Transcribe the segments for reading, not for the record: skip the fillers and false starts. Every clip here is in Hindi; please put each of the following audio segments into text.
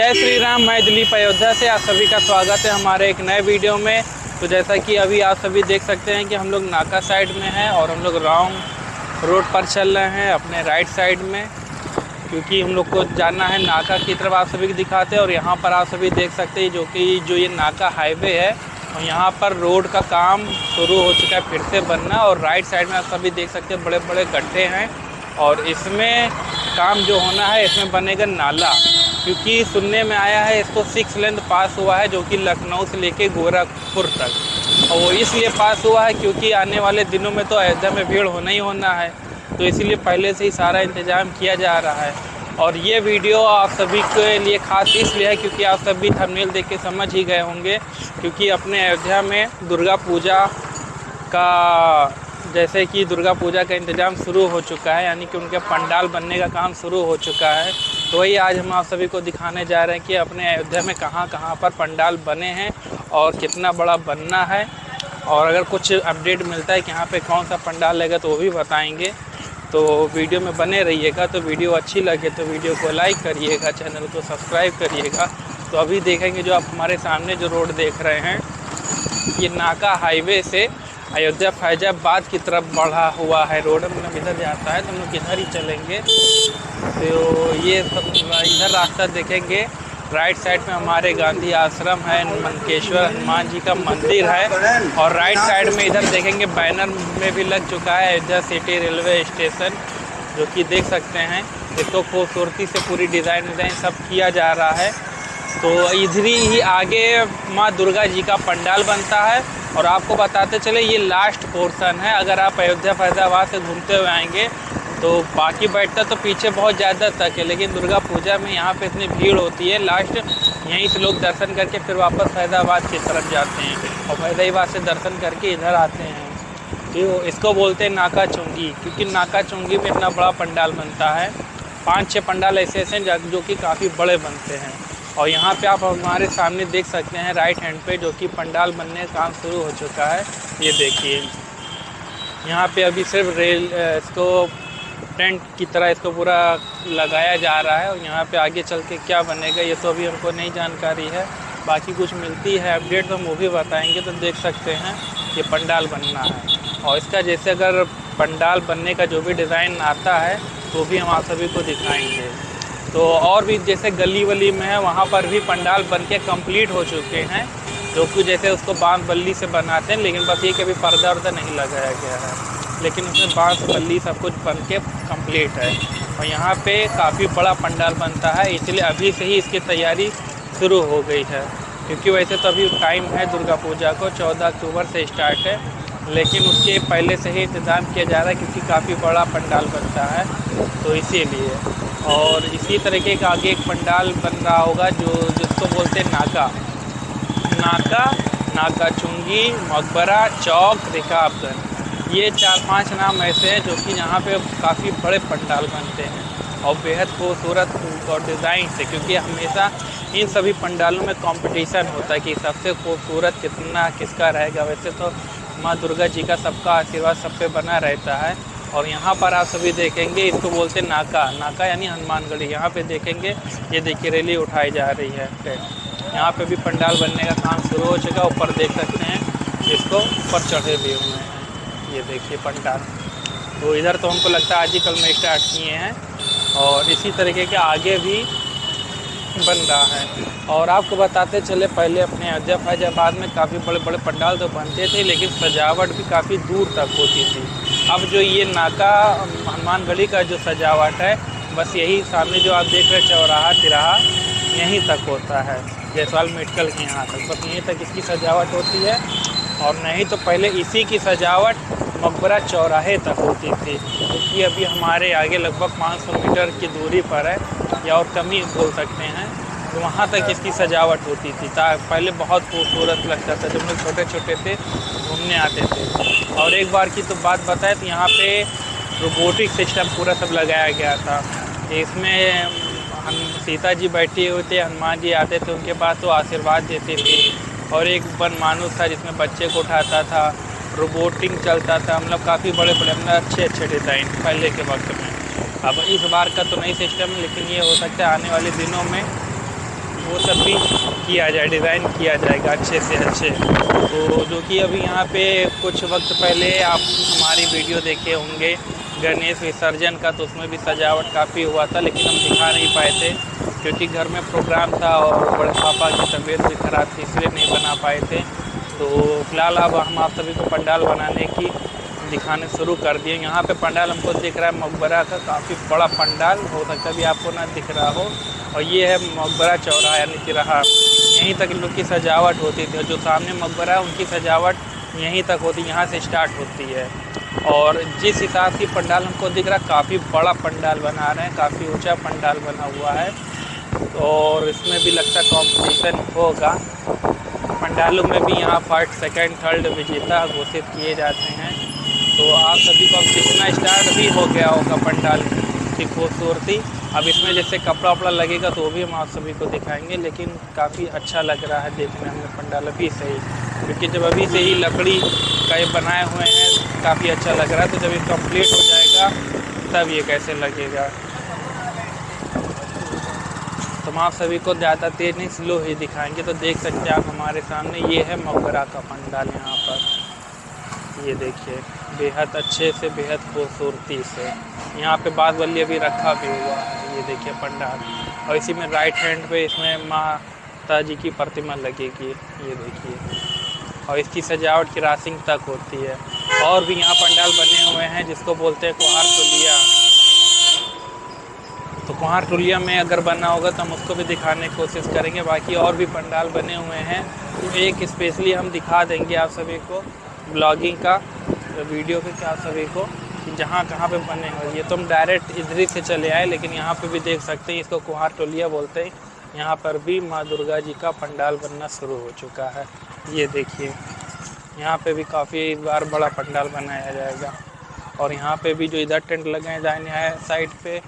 जय श्री राम। मैं दिलीप अयोध्या से आप सभी का स्वागत है हमारे एक नए वीडियो में। तो जैसा कि अभी आप सभी देख सकते हैं कि हम लोग नाका साइड में हैं और हम लोग रॉन्ग रोड पर चल रहे हैं अपने राइट साइड में, क्योंकि हम लोग को जाना है नाका की तरफ। आप सभी को दिखाते हैं और यहाँ पर आप सभी देख सकते हैं जो ये नाका हाईवे है और यहाँ पर रोड का काम शुरू हो चुका है फिर से बनना। और राइट साइड में आप सभी देख सकते हैं बड़े बड़े गड्ढे हैं और इसमें काम जो होना है इसमें बनेगा नाला, क्योंकि सुनने में आया है इसको 6 लेन पास हुआ है जो कि लखनऊ से लेके गोरखपुर तक। और वो इसलिए पास हुआ है क्योंकि आने वाले दिनों में तो अयोध्या में भीड़ होना ही होना है, तो इसीलिए पहले से ही सारा इंतज़ाम किया जा रहा है। और ये वीडियो आप सभी के लिए खास इसलिए है क्योंकि आप सभी थंबनेल देख के समझ ही गए होंगे, क्योंकि अपने अयोध्या में दुर्गा पूजा का जैसे कि दुर्गा पूजा का इंतज़ाम शुरू हो चुका है, यानी कि उनके पंडाल बनने का काम शुरू हो चुका है। तो वही आज हम आप सभी को दिखाने जा रहे हैं कि अपने अयोध्या में कहाँ कहाँ पर पंडाल बने हैं और कितना बड़ा बनना है। और अगर कुछ अपडेट मिलता है कि यहाँ पे कौन सा पंडाल लगेगा तो वो भी बताएंगे। तो वीडियो में बने रहिएगा। तो वीडियो अच्छी लगे तो वीडियो को लाइक करिएगा, चैनल को सब्सक्राइब करिएगा। तो अभी देखेंगे जो आप हमारे सामने जो रोड देख रहे हैं ये नाका हाईवे से अयोध्या फैजाबाद की तरफ बढ़ा हुआ है रोड। मतलब इधर जाता है तो हम लोग इधर ही चलेंगे। तो ये सब इधर रास्ता देखेंगे। राइट साइड में हमारे गांधी आश्रम है, मनकेश्वर हनुमान जी का मंदिर है। और राइट साइड में इधर देखेंगे बैनर में भी लग चुका है अयोध्या सिटी रेलवे स्टेशन, जो कि देख सकते हैं। इसको खूबसूरती से पूरी डिज़ाइन सब किया जा रहा है। तो इधर ही आगे माँ दुर्गा जी का पंडाल बनता है। और आपको बताते चले ये लास्ट पोर्शन है। अगर आप अयोध्या फैजाबाद से घूमते हुए आएंगे तो बाकी बैठता तो पीछे बहुत ज़्यादा तक है, लेकिन दुर्गा पूजा में यहाँ पे इतनी भीड़ होती है, लास्ट यहीं से लोग दर्शन करके फिर वापस फैजाबाद की तरफ जाते हैं और फैजाबाद से दर्शन करके इधर आते हैं। तो इसको बोलते हैं नाका चुंगी, क्योंकि नाका चुंगी में इतना बड़ा पंडाल बनता है। 5-6 पंडाल ऐसे हैं जो कि काफ़ी बड़े बनते हैं। और यहाँ पे आप हमारे सामने देख सकते हैं राइट हैंड पे जो कि पंडाल बनने का काम शुरू हो चुका है। ये देखिए यहाँ पे अभी सिर्फ इसको टेंट की तरह इसको पूरा लगाया जा रहा है। और यहाँ पे आगे चल के क्या बनेगा ये तो अभी हमको नहीं जानकारी है। बाकी कुछ मिलती है अपडेट तो हम वो भी बताएंगे। तो देख सकते हैं ये पंडाल बनना है और इसका जैसे अगर पंडाल बनने का जो भी डिज़ाइन आता है तो भी हम आप सभी को दिखाएंगे। तो और भी जैसे गली वली में है वहाँ पर भी पंडाल बन के कम्प्लीट हो चुके हैं, जो कि जैसे उसको बांस बल्ली से बनाते हैं, लेकिन बस ये कभी पर्दा वर्दा नहीं लगाया गया है, लेकिन उसमें बांस बल्ली सब कुछ बन के कम्प्लीट है। और यहाँ पे काफ़ी बड़ा पंडाल बनता है, इसलिए अभी से ही इसकी तैयारी शुरू हो गई है। क्योंकि वैसे तो अभी टाइम है दुर्गा पूजा को 14 अक्टूबर से स्टार्ट है, लेकिन उसके पहले से ही इंतज़ाम किया जा रहा है क्योंकि काफ़ी बड़ा पंडाल बनता है, तो इसीलिए। और इसी तरीके का आगे एक पंडाल बन रहा होगा जिसको बोलते हैं नाका चुंगी, मकबरा, चौक, रिकाबगंज। ये 4-5 नाम ऐसे हैं जो कि यहाँ पे काफ़ी बड़े पंडाल बनते हैं और बेहद खूबसूरत और डिज़ाइन से, क्योंकि हमेशा इन सभी पंडालों में कंपटीशन होता है कि सबसे खूबसूरत किसका रहेगा। वैसे तो माँ दुर्गा जी का सबका आशीर्वाद सब पे बना रहता है। और यहाँ पर आप सभी देखेंगे इसको बोलते हैं नाका यानी हनुमानगढ़ी। यहाँ पे देखेंगे ये देखिए रैली उठाई जा रही है। यहाँ पे भी पंडाल बनने का काम शुरू हो चुका है। ऊपर देख सकते हैं इसको ऊपर चढ़े भी हुए हैं, ये देखिए पंडाल। तो इधर तो हमको लगता है आज ही कल में स्टार्ट किए हैं और इसी तरीके के आगे भी बन रहा है। और आपको बताते चले पहले अपने अयोध्या फैजाबाद में काफ़ी बड़े बड़े पंडाल तो बनते थे, लेकिन सजावट भी काफ़ी दूर तक होती थी। अब जो ये नाका हनुमानगढ़ी का जो सजावट है बस यही सामने जो आप देख रहे हैं चौराहा तिराहा यहीं तक होता है, जयसवाल मेडिकल के यहाँ तक, बस यहीं तक इसकी सजावट होती है। और नहीं तो पहले इसी की सजावट मकबरा चौराहे तक होती थी, क्योंकि अभी हमारे आगे लगभग 500 मीटर की दूरी पर है या और कम ही बोल सकते हैं, तो वहाँ तक इसकी सजावट होती थी। पहले बहुत खूबसूरत लगता था जब लोग छोटे छोटे थे घूमने आते थे। और एक बार की तो बात बताए तो यहाँ पे रोबोटिक सिस्टम पूरा सब लगाया गया था। इसमें सीता जी बैठी हुए थे, हनुमान जी आते थे उनके पास तो आशीर्वाद देते थे। और एक बनमानुष था जिसमें बच्चे को उठाता था, रोबोटिंग चलता था। मतलब काफ़ी बड़े बड़े मतलब अच्छे डिज़ाइन पहले के वक्त में। अब इस बार का तो नई सिस्टम है, लेकिन ये हो सकता है आने वाले दिनों में वो सब भी किया जाए, डिज़ाइन किया जाएगा अच्छे से अच्छे। तो जो कि अभी यहाँ पे कुछ वक्त पहले आप हमारी वीडियो देखे होंगे गणेश विसर्जन का, तो उसमें भी सजावट काफ़ी हुआ था, लेकिन हम दिखा नहीं पाए थे क्योंकि घर में प्रोग्राम था और बड़े पापा की तबीयत भी ख़राब थी, इसलिए नहीं बना पाए थे। तो फिलहाल अब हम आप सभी को पंडाल बनाने की दिखाने शुरू कर दिए। यहाँ पे पंडाल हमको दिख रहा है मकबरा का, काफ़ी बड़ा पंडाल, हो सकता है भी आपको ना दिख रहा हो। और ये है मकबरा चौराहा यानी तिराहा, यहीं तक इन लोग की सजावट होती थी। जो सामने मकबरा है उनकी सजावट यहीं तक होती, यहाँ से स्टार्ट होती है। और जिस हिसाब की पंडाल हमको दिख रहा है, काफ़ी बड़ा पंडाल बना रहे हैं, काफ़ी ऊंचा पंडाल बना हुआ है। और इसमें भी लगता कंपटीशन होगा। पंडालों में भी यहाँ फर्स्ट सेकंड थर्ड विजेता घोषित किए जाते हैं। तो आप सभी को अब दिखना स्टार्ट भी हो गया होगा पंडाल की खूबसूरती। अब इसमें जैसे कपड़ा वपड़ा लगेगा तो वो भी हम आप सभी को दिखाएंगे, लेकिन काफ़ी अच्छा लग रहा है देखने में पंडाल अभी से ही, क्योंकि जब अभी से ही लकड़ी का ये बनाए हुए हैं काफ़ी अच्छा लग रहा है। तो जब ये कंप्लीट हो जाएगा तब ये कैसे लगेगा। तो हम आप सभी को ज़्यादा तेज नहीं स्लो ही दिखाएंगे। तो देख सकते हैं आप हमारे सामने, ये है मकबरा का पंडाल। यहाँ पर ये देखिए बेहद अच्छे से, बेहद खूबसूरती से यहाँ पे बाग बल्ली भी रखा भी हुआ है। ये देखिए पंडाल, और इसी में राइट हैंड पे इसमें माता जी की प्रतिमा लगेगी, ये देखिए। और इसकी सजावट की रासिंग तक होती है। और भी यहाँ पंडाल बने हुए हैं जिसको बोलते हैं कुहार टोलिया। तो कुहार टोलिया में अगर बना होगा तो हम उसको भी दिखाने की कोशिश करेंगे। बाकी और भी पंडाल बने हुए हैं, तो एक स्पेशली हम दिखा देंगे आप सभी को ब्लॉगिंग का वीडियो पे, क्या आप सभी को कि जहाँ कहाँ पे बने हुए। ये तो हम डायरेक्ट इधर से चले आए, लेकिन यहाँ पे भी देख सकते हैं, इसको कुहार टोलिया बोलते हैं। यहाँ पर भी माँ दुर्गा जी का पंडाल बनना शुरू हो चुका है। ये देखिए यहाँ पे भी काफ़ी बार बड़ा पंडाल बनाया जाएगा। और यहाँ पे भी जो इधर टेंट लगाए दाहिने साइड पे,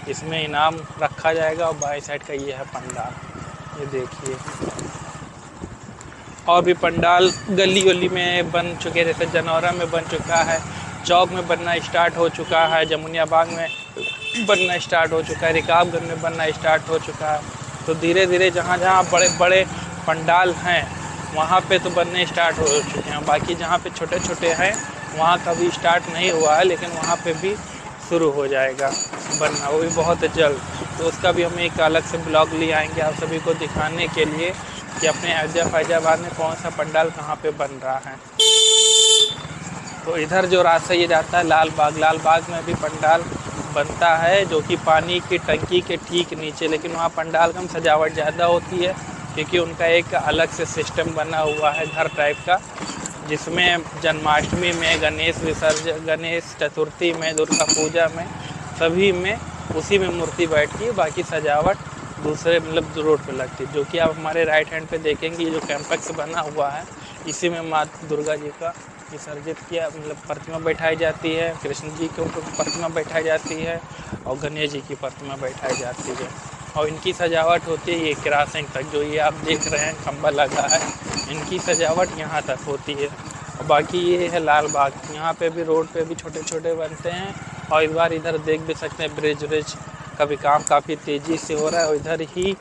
इसमें इनाम रखा जाएगा। और बाई साइड का ये है पंडाल, ये देखिए। और भी पंडाल गली गली में बन चुके हैं, जैसे जनौरा में बन चुका है, चौक में बनना स्टार्ट हो चुका है, जमुनिया बाग में बनना स्टार्ट हो चुका है, रिकाबगंज में बनना स्टार्ट हो चुका है। तो धीरे धीरे जहाँ जहाँ बड़े बड़े पंडाल हैं वहाँ पे तो बनने स्टार्ट हो चुके हैं। बाकी जहाँ पे छोटे छोटे हैं वहाँ का भी स्टार्ट नहीं हुआ है, लेकिन वहाँ पे भी शुरू हो जाएगा बनना, वो भी बहुत जल्द। तो उसका भी हम एक अलग से ब्लॉग ले आएंगे आप सभी को दिखाने के लिए कि अपने अयोध्या फैजाबाद में कौन सा पंडाल कहाँ पे बन रहा है। तो इधर जो रास्ता ये जाता है लाल बाग में भी पंडाल बनता है, जो कि पानी की टंकी के ठीक नीचे। लेकिन वहाँ पंडाल कम सजावट ज़्यादा होती है, क्योंकि उनका एक अलग से सिस्टम बना हुआ है घर टाइप का, जिसमें जन्माष्टमी में, गणेश विसर्जन, गणेश चतुर्थी में, दुर्गा पूजा में, सभी में उसी में मूर्ति बैठती है। बाकी सजावट दूसरे मतलब रोड पे लगती है, जो कि आप हमारे राइट हैंड पे देखेंगे। ये जो कैंपस बना हुआ है इसी में माँ दुर्गा जी का विसर्जित किया मतलब प्रतिमा बैठाई जाती है, कृष्ण जी के ऊपर प्रतिमा बैठाई जाती है और गणेश जी की प्रतिमा बैठाई जाती है। और इनकी सजावट होती है ये क्रॉसिंग तक, जो ये आप देख रहे हैं खंबा लगा है, इनकी सजावट यहाँ तक होती है। और बाकी ये है लाल बाग, यहाँ पे भी रोड पे भी छोटे छोटे बनते हैं। और इस बार इधर देख भी सकते हैं ब्रिज का भी काम काफ़ी तेज़ी से हो रहा है। और इधर ही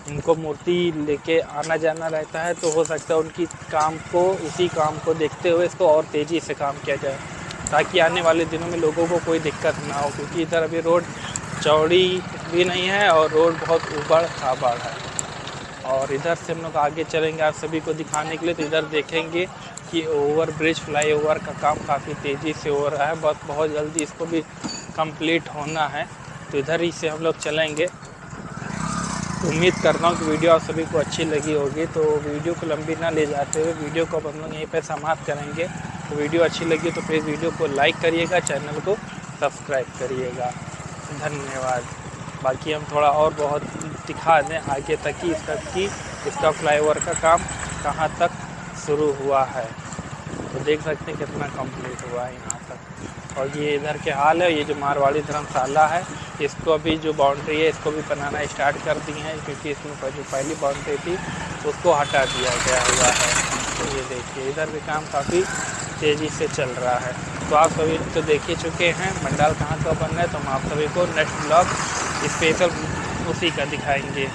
इनको मूर्ति लेके आना जाना रहता है, तो हो सकता है उनकी काम को, इसी काम को देखते हुए इसको और तेज़ी से काम किया जाए, ताकि आने वाले दिनों में लोगों को कोई दिक्कत ना हो। क्योंकि इधर अभी रोड चौड़ी भी नहीं है और रोड बहुत ऊबड़ खाबड़ है। और इधर से हम लोग आगे चलेंगे आप सभी को दिखाने के लिए। तो इधर देखेंगे कि ओवर ब्रिज फ्लाईओवर का काम काफ़ी तेज़ी से हो रहा है, बहुत जल्दी इसको भी कंप्लीट होना है। तो इधर ही से हम लोग चलेंगे। उम्मीद करता हूँ कि वीडियो आप सभी को अच्छी लगी होगी। तो वीडियो को लंबी ना ले जाते हुए वीडियो को हम लोग यहीं पर समाप्त करेंगे। तो वीडियो अच्छी लगी तो प्लीज़ वीडियो को लाइक करिएगा, चैनल को सब्सक्राइब करिएगा। धन्यवाद। बाकी हम थोड़ा और बहुत दिखा दें आगे तक कि इसका फ्लाईओवर का काम कहाँ तक शुरू हुआ है। तो देख सकते हैं कितना कंप्लीट हुआ है यहाँ तक। और ये इधर के हाल है, ये जो मारवाड़ी धर्मशाला है, इसको अभी जो बाउंड्री है इसको भी बनाना स्टार्ट कर दी है, क्योंकि इसमें जो पहली बाउंड्री थी उसको हटा दिया गया हुआ है। तो ये देखिए इधर भी काम काफ़ी तेज़ी से चल रहा है। तो आप सभी तो देख ही चुके हैं पंडाल कहाँ का बन रहा है। तो हम आप सभी को नेक्स्ट ब्लॉग स्पेशल उसी का दिखाएंगे।